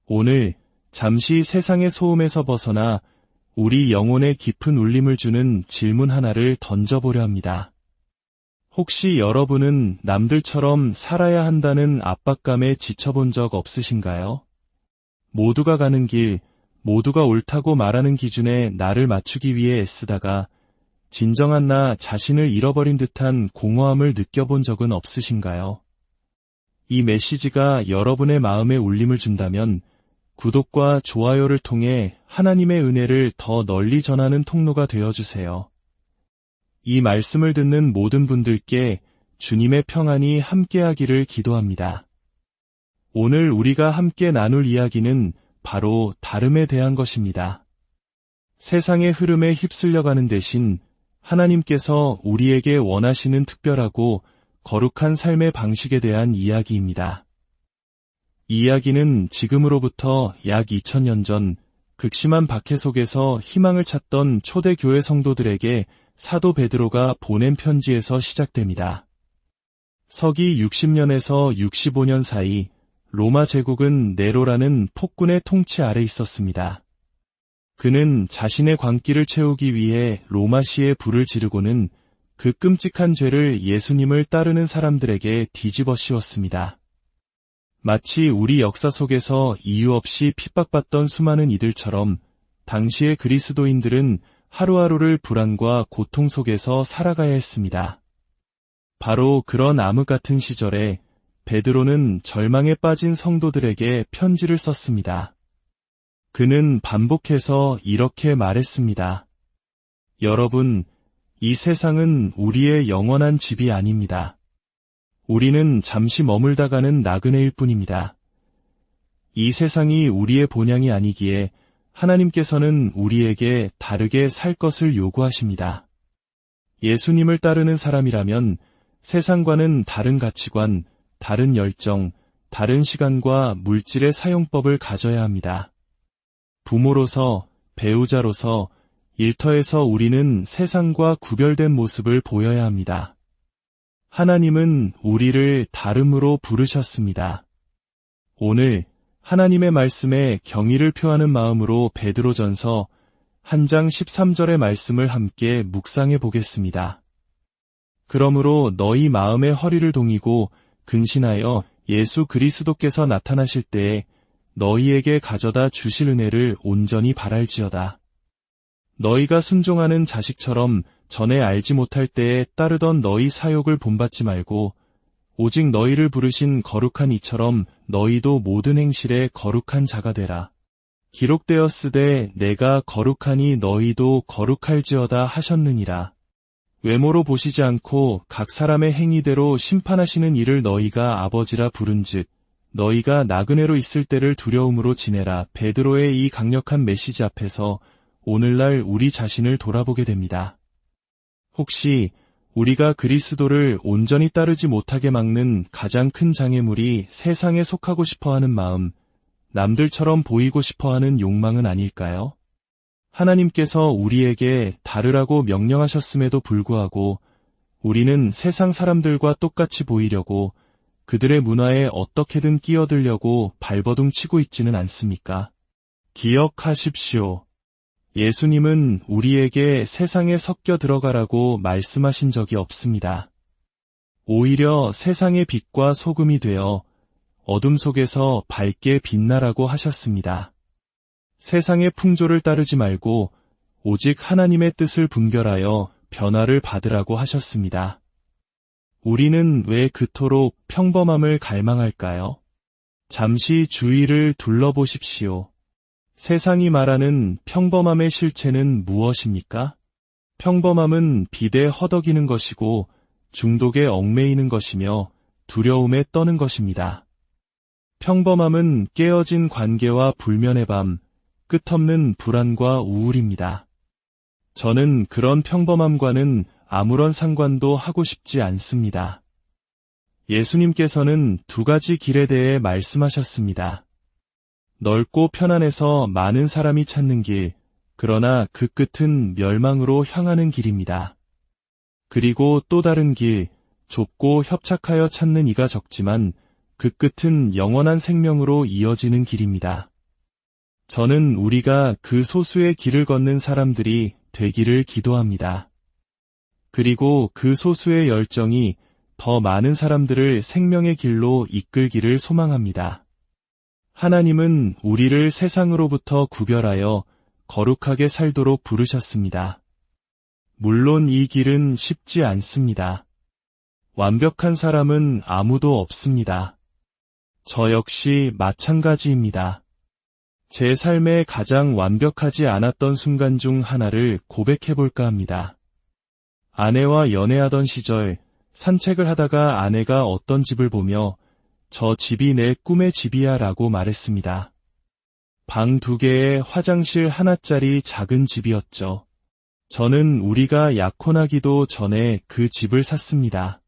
오늘 잠시 세상의 소음에서 벗어나 우리 영혼에 깊은 울림을 주는 질문 하나를 던져보려 합니다. 혹시 여러분은 남들처럼 살아야 한다는 압박감에 지쳐본 적 없으신가요? 모두가 가는 길, 모두가 옳다고 말하는 기준에 나를 맞추기 위해 애쓰다가 진정한 나 자신을 잃어버린 듯한 공허함을 느껴본 적은 없으신가요? 이 메시지가 여러분의 마음에 울림을 준다면 구독과 좋아요를 통해 하나님의 은혜를 더 널리 전하는 통로가 되어주세요. 이 말씀을 듣는 모든 분들께 주님의 평안이 함께하기를 기도합니다. 오늘 우리가 함께 나눌 이야기는 바로 다름에 대한 것입니다. 세상의 흐름에 휩쓸려가는 대신 하나님께서 우리에게 원하시는 특별하고 거룩한 삶의 방식에 대한 이야기입니다. 이 이야기는 지금으로부터 약 2000년 전 극심한 박해 속에서 희망을 찾던 초대교회 성도들에게 사도 베드로가 보낸 편지에서 시작됩니다. 서기 60년에서 65년 사이 로마 제국은 네로라는 폭군의 통치 아래 있었습니다. 그는 자신의 광기를 채우기 위해 로마시에 불을 지르고는 그 끔찍한 죄를 예수님을 따르는 사람들에게 뒤집어 씌웠습니다. 마치 우리 역사 속에서 이유 없이 핍박받던 수많은 이들처럼 당시의 그리스도인들은 하루하루를 불안과 고통 속에서 살아가야 했습니다. 바로 그런 암흑 같은 시절에 베드로는 절망에 빠진 성도들에게 편지를 썼습니다. 그는 반복해서 이렇게 말했습니다. 여러분, 이 세상은 우리의 영원한 집이 아닙니다. 우리는 잠시 머물다 가는 나그네일 뿐입니다. 이 세상이 우리의 본향이 아니기에 하나님께서는 우리에게 다르게 살 것을 요구하십니다. 예수님을 따르는 사람이라면 세상과는 다른 가치관, 다른 열정, 다른 시간과 물질의 사용법을 가져야 합니다. 부모로서, 배우자로서, 일터에서 우리는 세상과 구별된 모습을 보여야 합니다. 하나님은 우리를 다름으로 부르셨습니다. 오늘 하나님의 말씀에 경의를 표하는 마음으로 베드로전서 1장 13절의 말씀을 함께 묵상해 보겠습니다. 그러므로 너희 마음의 허리를 동이고 근신하여 예수 그리스도께서 나타나실 때에 너희에게 가져다 주실 은혜를 온전히 바랄지어다. 너희가 순종하는 자식처럼 전에 알지 못할 때에 따르던 너희 사욕을 본받지 말고 오직 너희를 부르신 거룩한 이처럼 너희도 모든 행실에 거룩한 자가 되라. 기록되었으되 내가 거룩하니 너희도 거룩할지어다 하셨느니라. 외모로 보시지 않고 각 사람의 행위대로 심판하시는 이를 너희가 아버지라 부른즉 너희가 나그네로 있을 때를 두려움으로 지내라. 베드로의 이 강력한 메시지 앞에서 오늘날 우리 자신을 돌아보게 됩니다. 혹시 우리가 그리스도를 온전히 따르지 못하게 막는 가장 큰 장애물이 세상에 속하고 싶어하는 마음, 남들처럼 보이고 싶어하는 욕망은 아닐까요? 하나님께서 우리에게 다르라고 명령하셨음에도 불구하고 우리는 세상 사람들과 똑같이 보이려고 그들의 문화에 어떻게든 끼어들려고 발버둥 치고 있지는 않습니까? 기억하십시오. 예수님은 우리에게 세상에 섞여 들어가라고 말씀하신 적이 없습니다. 오히려 세상의 빛과 소금이 되어 어둠 속에서 밝게 빛나라고 하셨습니다. 세상의 풍조를 따르지 말고 오직 하나님의 뜻을 분별하여 변화를 받으라고 하셨습니다. 우리는 왜 그토록 평범함을 갈망할까요? 잠시 주위를 둘러보십시오. 세상이 말하는 평범함의 실체는 무엇입니까? 평범함은 빛에 허덕이는 것이고 중독에 얽매이는 것이며 두려움에 떠는 것입니다. 평범함은 깨어진 관계와 불면의 밤, 끝없는 불안과 우울입니다. 저는 그런 평범함과는 아무런 상관도 하고 싶지 않습니다. 예수님께서는 두 가지 길에 대해 말씀하셨습니다. 넓고 편안해서 많은 사람이 찾는 길, 그러나 그 끝은 멸망으로 향하는 길입니다. 그리고 또 다른 길, 좁고 협착하여 찾는 이가 적지만 그 끝은 영원한 생명으로 이어지는 길입니다. 저는 우리가 그 소수의 길을 걷는 사람들이 되기를 기도합니다. 그리고 그 소수의 열정이 더 많은 사람들을 생명의 길로 이끌기를 소망합니다. 하나님은 우리를 세상으로부터 구별하여 거룩하게 살도록 부르셨습니다. 물론 이 길은 쉽지 않습니다. 완벽한 사람은 아무도 없습니다. 저 역시 마찬가지입니다. 제 삶에 가장 완벽하지 않았던 순간 중 하나를 고백해볼까 합니다. 아내와 연애하던 시절 산책을 하다가 아내가 어떤 집을 보며 저 집이 내 꿈의 집이야 라고 말했습니다. 방 2개에 화장실 하나짜리 작은 집이었죠. 저는 우리가 약혼하기도 전에 그 집을 샀습니다.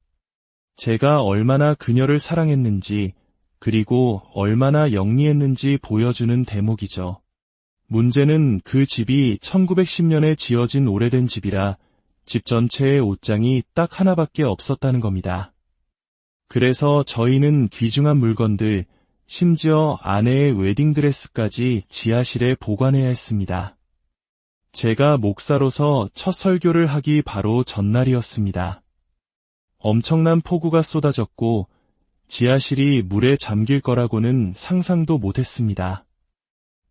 제가 얼마나 그녀를 사랑했는지 그리고 얼마나 영리했는지 보여주는 대목이죠. 문제는 그 집이 1910년에 지어진 오래된 집이라 집 전체에 옷장이 딱 하나밖에 없었다는 겁니다. 그래서 저희는 귀중한 물건들, 심지어 아내의 웨딩드레스까지 지하실에 보관해야 했습니다. 제가 목사로서 첫 설교를 하기 바로 전날이었습니다. 엄청난 폭우가 쏟아졌고 지하실이 물에 잠길 거라고는 상상도 못했습니다.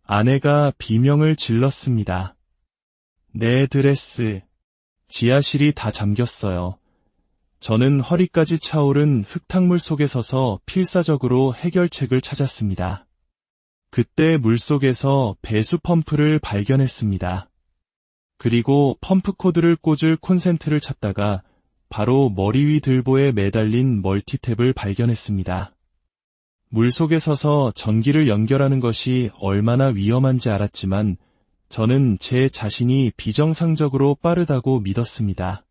아내가 비명을 질렀습니다. 내 드레스. 지하실이 다 잠겼어요. 저는 허리까지 차오른 흙탕물 속에 서서 필사적으로 해결책을 찾았습니다. 그때 물속에서 배수 펌프를 발견했습니다. 그리고 펌프 코드를 꽂을 콘센트를 찾다가 바로 머리 위 들보에 매달린 멀티탭을 발견했습니다. 물속에 서서 전기를 연결하는 것이 얼마나 위험한지 알았지만 저는 제 자신이 비정상적으로 빠르다고 믿었습니다.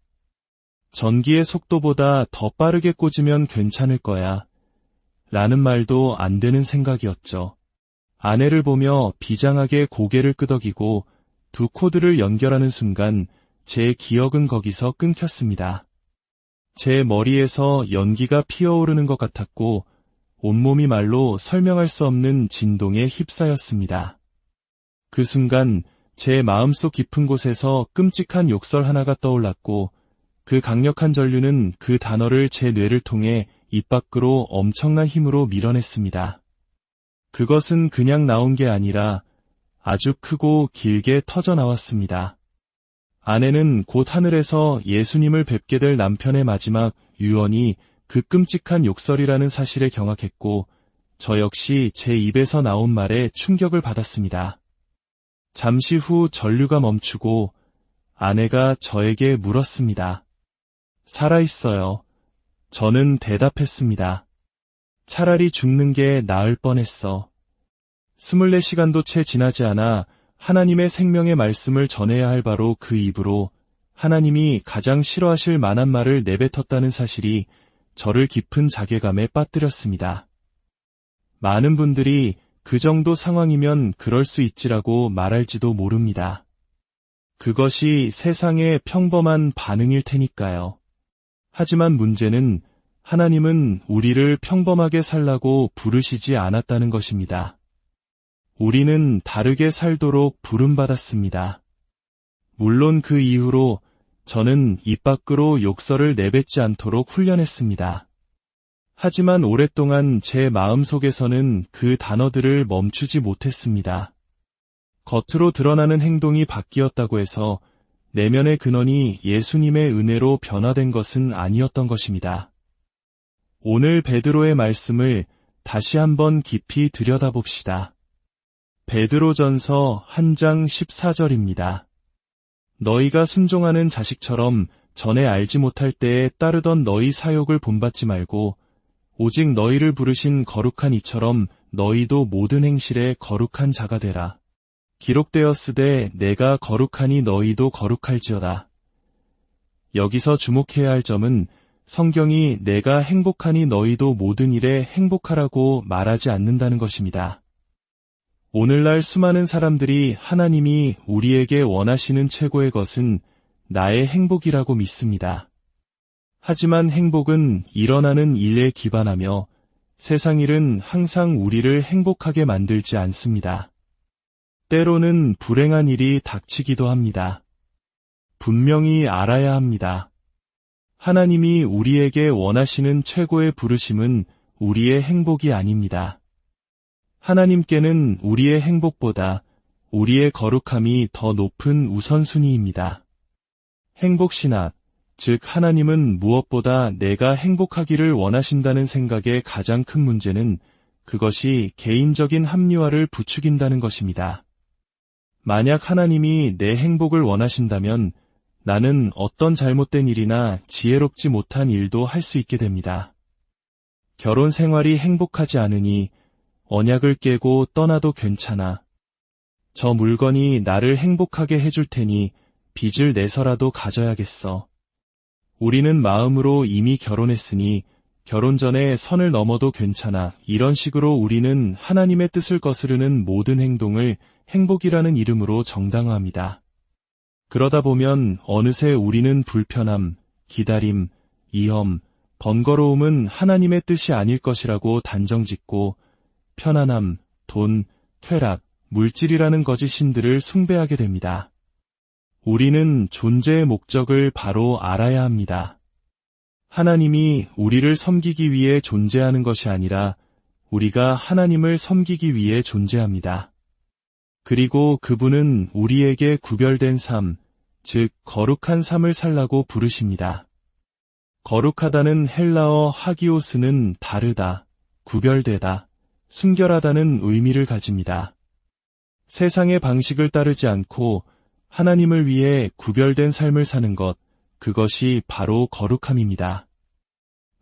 전기의 속도보다 더 빠르게 꽂으면 괜찮을 거야. 라는 말도 안 되는 생각이었죠. 아내를 보며 비장하게 고개를 끄덕이고 2 코드를 연결하는 순간 제 기억은 거기서 끊겼습니다. 제 머리에서 연기가 피어오르는 것 같았고 온몸이 말로 설명할 수 없는 진동에 휩싸였습니다. 그 순간 제 마음속 깊은 곳에서 끔찍한 욕설 하나가 떠올랐고 그 강력한 전류는 그 단어를 제 뇌를 통해 입 밖으로 엄청난 힘으로 밀어냈습니다. 그것은 그냥 나온 게 아니라 아주 크고 길게 터져 나왔습니다. 아내는 곧 하늘에서 예수님을 뵙게 될 남편의 마지막 유언이 그 끔찍한 욕설이라는 사실에 경악했고 저 역시 제 입에서 나온 말에 충격을 받았습니다. 잠시 후 전류가 멈추고 아내가 저에게 물었습니다. 살아있어요. 저는 대답했습니다. 차라리 죽는 게 나을 뻔했어. 24시간도 채 지나지 않아 하나님의 생명의 말씀을 전해야 할 바로 그 입으로 하나님이 가장 싫어하실 만한 말을 내뱉었다는 사실이 저를 깊은 자괴감에 빠뜨렸습니다. 많은 분들이 그 정도 상황이면 그럴 수 있지라고 말할지도 모릅니다. 그것이 세상의 평범한 반응일 테니까요. 하지만 문제는 하나님은 우리를 평범하게 살라고 부르시지 않았다는 것입니다. 우리는 다르게 살도록 부름받았습니다. 물론 그 이후로 저는 입 밖으로 욕설을 내뱉지 않도록 훈련했습니다. 하지만 오랫동안 제 마음속에서는 그 단어들을 멈추지 못했습니다. 겉으로 드러나는 행동이 바뀌었다고 해서 내면의 근원이 예수님의 은혜로 변화된 것은 아니었던 것입니다. 오늘 베드로의 말씀을 다시 한번 깊이 들여다봅시다. 베드로전서 1장 14절입니다. 너희가 순종하는 자식처럼 전에 알지 못할 때에 따르던 너희 사욕을 본받지 말고 오직 너희를 부르신 거룩한 이처럼 너희도 모든 행실에 거룩한 자가 되라. 기록되었으되 내가 거룩하니 너희도 거룩할지어다. 여기서 주목해야 할 점은 성경이 내가 행복하니 너희도 모든 일에 행복하라고 말하지 않는다는 것입니다. 오늘날 수많은 사람들이 하나님이 우리에게 원하시는 최고의 것은 나의 행복이라고 믿습니다. 하지만 행복은 일어나는 일에 기반하며 세상 일은 항상 우리를 행복하게 만들지 않습니다. 때로는 불행한 일이 닥치기도 합니다. 분명히 알아야 합니다. 하나님이 우리에게 원하시는 최고의 부르심은 우리의 행복이 아닙니다. 하나님께는 우리의 행복보다 우리의 거룩함이 더 높은 우선순위입니다. 행복신학, 즉 하나님은 무엇보다 내가 행복하기를 원하신다는 생각의 가장 큰 문제는 그것이 개인적인 합리화를 부추긴다는 것입니다. 만약 하나님이 내 행복을 원하신다면 나는 어떤 잘못된 일이나 지혜롭지 못한 일도 할 수 있게 됩니다. 결혼 생활이 행복하지 않으니 언약을 깨고 떠나도 괜찮아. 저 물건이 나를 행복하게 해줄 테니 빚을 내서라도 가져야겠어. 우리는 마음으로 이미 결혼했으니 결혼 전에 선을 넘어도 괜찮아. 이런 식으로 우리는 하나님의 뜻을 거스르는 모든 행동을 행복이라는 이름으로 정당화합니다. 그러다 보면 어느새 우리는 불편함, 기다림, 이험, 번거로움은 하나님의 뜻이 아닐 것이라고 단정짓고 편안함, 돈, 쾌락, 물질이라는 거짓 신들을 숭배하게 됩니다. 우리는 존재의 목적을 바로 알아야 합니다. 하나님이 우리를 섬기기 위해 존재하는 것이 아니라 우리가 하나님을 섬기기 위해 존재합니다. 그리고 그분은 우리에게 구별된 삶, 즉 거룩한 삶을 살라고 부르십니다. 거룩하다는 헬라어 하기오스는 다르다, 구별되다, 순결하다는 의미를 가집니다. 세상의 방식을 따르지 않고 하나님을 위해 구별된 삶을 사는 것, 그것이 바로 거룩함입니다.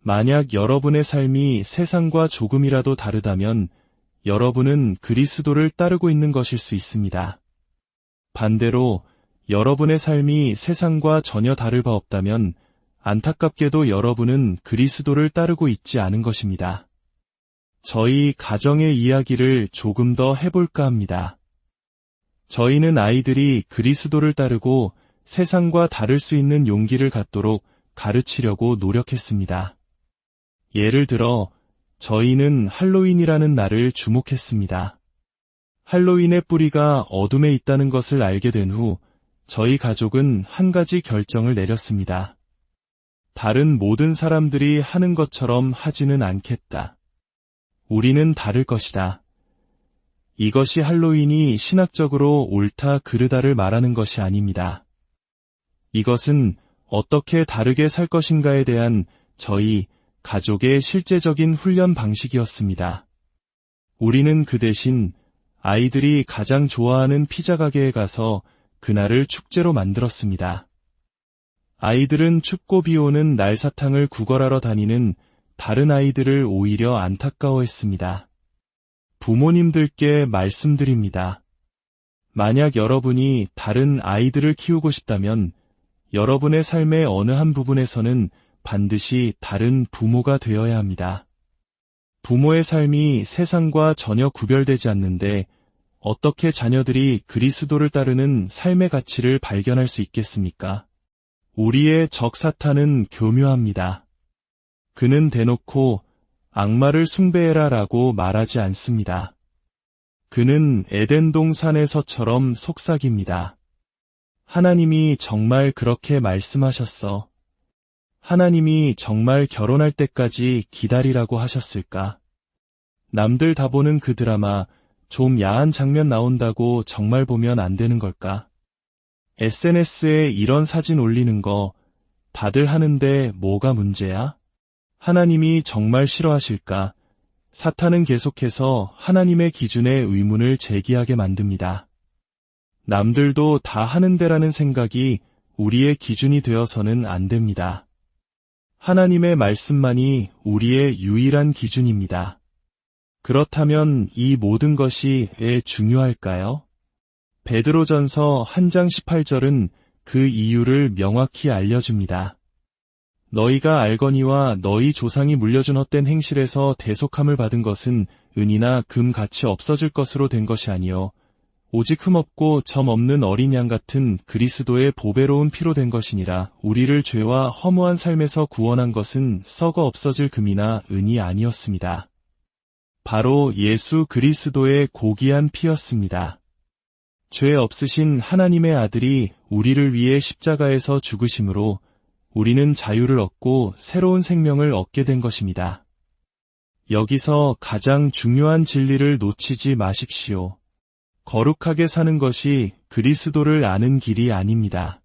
만약 여러분의 삶이 세상과 조금이라도 다르다면 여러분은 그리스도를 따르고 있는 것일 수 있습니다. 반대로 여러분의 삶이 세상과 전혀 다를 바 없다면 안타깝게도 여러분은 그리스도를 따르고 있지 않은 것입니다. 저희 가정의 이야기를 조금 더 해볼까 합니다. 저희는 아이들이 그리스도를 따르고 세상과 다를 수 있는 용기를 갖도록 가르치려고 노력했습니다. 예를 들어 저희는 할로윈이라는 날을 주목했습니다. 할로윈의 뿌리가 어둠에 있다는 것을 알게 된 후 저희 가족은 한 가지 결정을 내렸습니다. 다른 모든 사람들이 하는 것처럼 하지는 않겠다. 우리는 다를 것이다. 이것이 할로윈이 신학적으로 옳다 그르다를 말하는 것이 아닙니다. 이것은 어떻게 다르게 살 것인가에 대한 저희 가족의 실제적인 훈련 방식이었습니다. 우리는 그 대신 아이들이 가장 좋아하는 피자 가게에 가서 그날을 축제로 만들었습니다. 아이들은 춥고 비 오는 날사탕을 구걸하러 다니는 다른 아이들을 오히려 안타까워했습니다. 부모님들께 말씀드립니다. 만약 여러분이 다른 아이들을 키우고 싶다면 여러분의 삶의 어느 한 부분에서는 반드시 다른 부모가 되어야 합니다. 부모의 삶이 세상과 전혀 구별되지 않는데 어떻게 자녀들이 그리스도를 따르는 삶의 가치를 발견할 수 있겠습니까? 우리의 적 사탄은 교묘합니다. 그는 대놓고 악마를 숭배해라 라고 말하지 않습니다. 그는 에덴 동산에서처럼 속삭입니다. 하나님이 정말 그렇게 말씀하셨어. 하나님이 정말 결혼할 때까지 기다리라고 하셨을까? 남들 다 보는 그 드라마 좀 야한 장면 나온다고 정말 보면 안 되는 걸까? SNS에 이런 사진 올리는 거 다들 하는데 뭐가 문제야? 하나님이 정말 싫어하실까? 사탄은 계속해서 하나님의 기준에 의문을 제기하게 만듭니다. 남들도 다 하는데라는 생각이 우리의 기준이 되어서는 안 됩니다. 하나님의 말씀만이 우리의 유일한 기준입니다. 그렇다면 이 모든 것이 왜 중요할까요? 베드로전서 1장 18절은 그 이유를 명확히 알려줍니다. 너희가 알거니와 너희 조상이 물려준 헛된 행실에서 대속함을 받은 것은 은이나 금 같이 없어질 것으로 된 것이 아니요 오직 흠없고 점 없는 어린 양 같은 그리스도의 보배로운 피로 된 것이니라. 우리를 죄와 허무한 삶에서 구원한 것은 썩어 없어질 금이나 은이 아니었습니다. 바로 예수 그리스도의 고귀한 피였습니다. 죄 없으신 하나님의 아들이 우리를 위해 십자가에서 죽으심으로 우리는 자유를 얻고 새로운 생명을 얻게 된 것입니다. 여기서 가장 중요한 진리를 놓치지 마십시오. 거룩하게 사는 것이 그리스도를 아는 길이 아닙니다.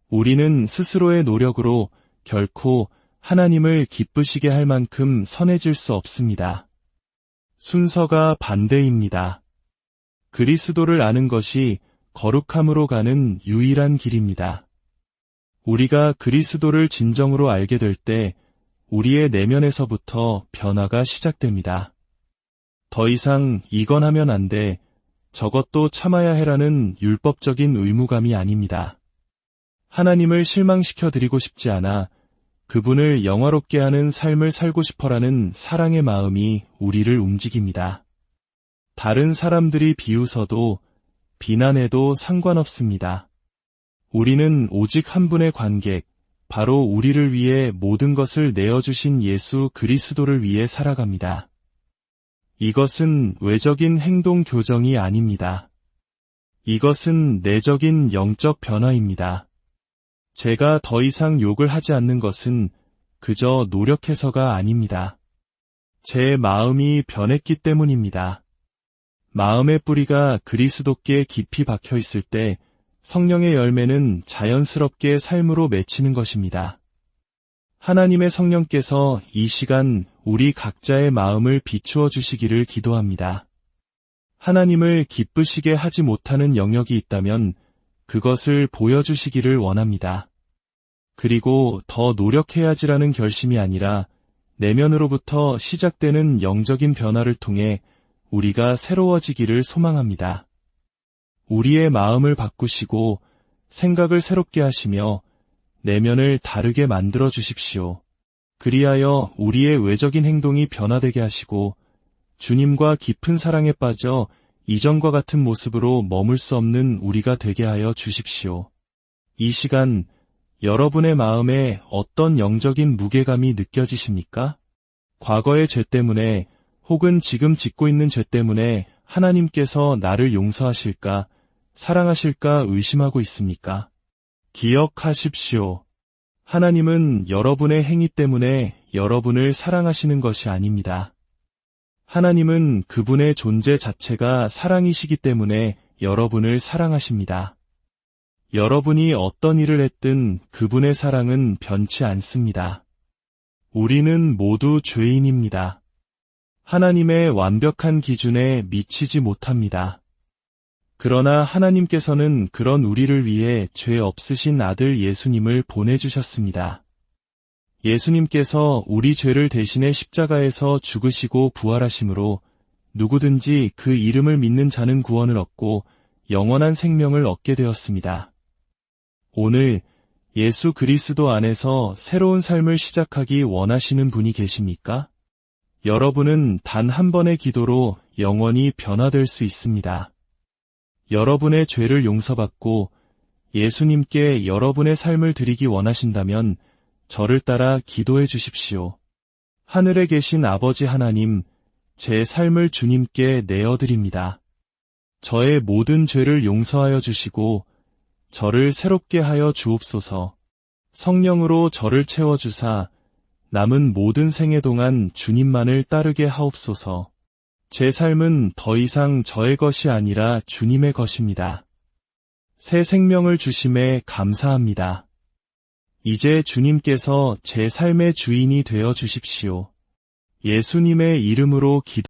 우리는 스스로의 노력으로 결코 하나님을 기쁘시게 할 만큼 선해질 수 없습니다. 순서가 반대입니다. 그리스도를 아는 것이 거룩함으로 가는 유일한 길입니다. 우리가 그리스도를 진정으로 알게 될 때 우리의 내면에서부터 변화가 시작됩니다. 더 이상 이건 하면 안 돼, 저것도 참아야 해라는 율법적인 의무감이 아닙니다. 하나님을 실망시켜드리고 싶지 않아 그분을 영화롭게 하는 삶을 살고 싶어라는 사랑의 마음이 우리를 움직입니다. 다른 사람들이 비웃어도 비난해도 상관없습니다. 우리는 오직 한 분의 관객, 바로 우리를 위해 모든 것을 내어주신 예수 그리스도를 위해 살아갑니다. 이것은 외적인 행동 교정이 아닙니다. 이것은 내적인 영적 변화입니다. 제가 더 이상 욕을 하지 않는 것은 그저 노력해서가 아닙니다. 제 마음이 변했기 때문입니다. 마음의 뿌리가 그리스도께 깊이 박혀 있을 때 성령의 열매는 자연스럽게 삶으로 맺히는 것입니다. 하나님의 성령께서 이 시간 우리 각자의 마음을 비추어 주시기를 기도합니다. 하나님을 기쁘시게 하지 못하는 영역이 있다면 그것을 보여주시기를 원합니다. 그리고 더 노력해야지라는 결심이 아니라 내면으로부터 시작되는 영적인 변화를 통해 우리가 새로워지기를 소망합니다. 우리의 마음을 바꾸시고 생각을 새롭게 하시며 내면을 다르게 만들어 주십시오. 그리하여 우리의 외적인 행동이 변화되게 하시고 주님과 깊은 사랑에 빠져 이전과 같은 모습으로 머물 수 없는 우리가 되게 하여 주십시오. 이 시간 여러분의 마음에 어떤 영적인 무게감이 느껴지십니까? 과거의 죄 때문에 혹은 지금 짓고 있는 죄 때문에 하나님께서 나를 용서하실까, 사랑하실까 의심하고 있습니까? 기억하십시오. 하나님은 여러분의 행위 때문에 여러분을 사랑하시는 것이 아닙니다. 하나님은 그분의 존재 자체가 사랑이시기 때문에 여러분을 사랑하십니다. 여러분이 어떤 일을 했든 그분의 사랑은 변치 않습니다. 우리는 모두 죄인입니다. 하나님의 완벽한 기준에 미치지 못합니다. 그러나 하나님께서는 그런 우리를 위해 죄 없으신 아들 예수님을 보내주셨습니다. 예수님께서 우리 죄를 대신해 십자가에서 죽으시고 부활하심으로 누구든지 그 이름을 믿는 자는 구원을 얻고 영원한 생명을 얻게 되었습니다. 오늘 예수 그리스도 안에서 새로운 삶을 시작하기 원하시는 분이 계십니까? 여러분은 단 한 번의 기도로 영원히 변화될 수 있습니다. 여러분의 죄를 용서받고 예수님께 여러분의 삶을 드리기 원하신다면 저를 따라 기도해 주십시오. 하늘에 계신 아버지 하나님, 제 삶을 주님께 내어드립니다. 저의 모든 죄를 용서하여 주시고 저를 새롭게 하여 주옵소서. 성령으로 저를 채워주사 남은 모든 생애 동안 주님만을 따르게 하옵소서. 제 삶은 더 이상 저의 것이 아니라 주님의 것입니다. 새 생명을 주심에 감사합니다. 이제 주님께서 제 삶의 주인이 되어 주십시오. 예수님의 이름으로 기도